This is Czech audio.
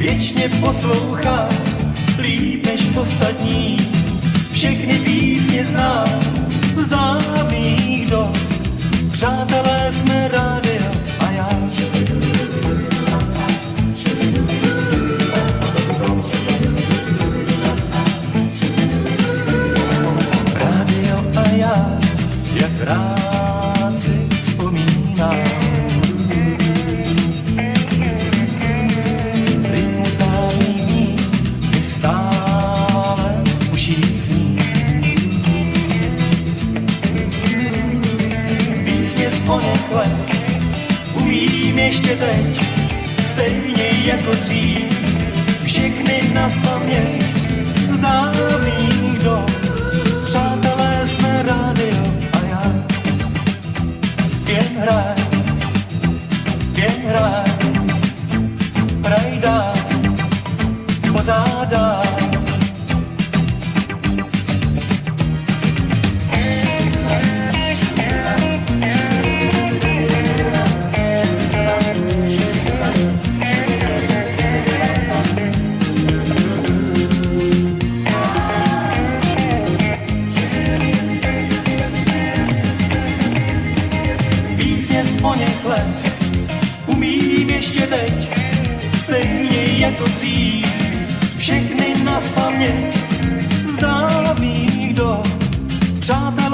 věčně poslouchám, líp než ostatní. Všechny písně znám z dávných dob. Přátelé jsme rádio a já. Rádio a já, jak rád si vzpomínám. Rytmus dávných dní mi stále v uších zní. Písně z oněch let umím ještě teď, stejně jako dřív. Všechny nazpaměť z dávných dob. Přátelé jsme rádio a já. Jen hraj, hraj dál, pořád dál. Písně z oněch let umím ještě teď, stejně jako dřív. Všechny nazpaměť z dávných dob. Přátelé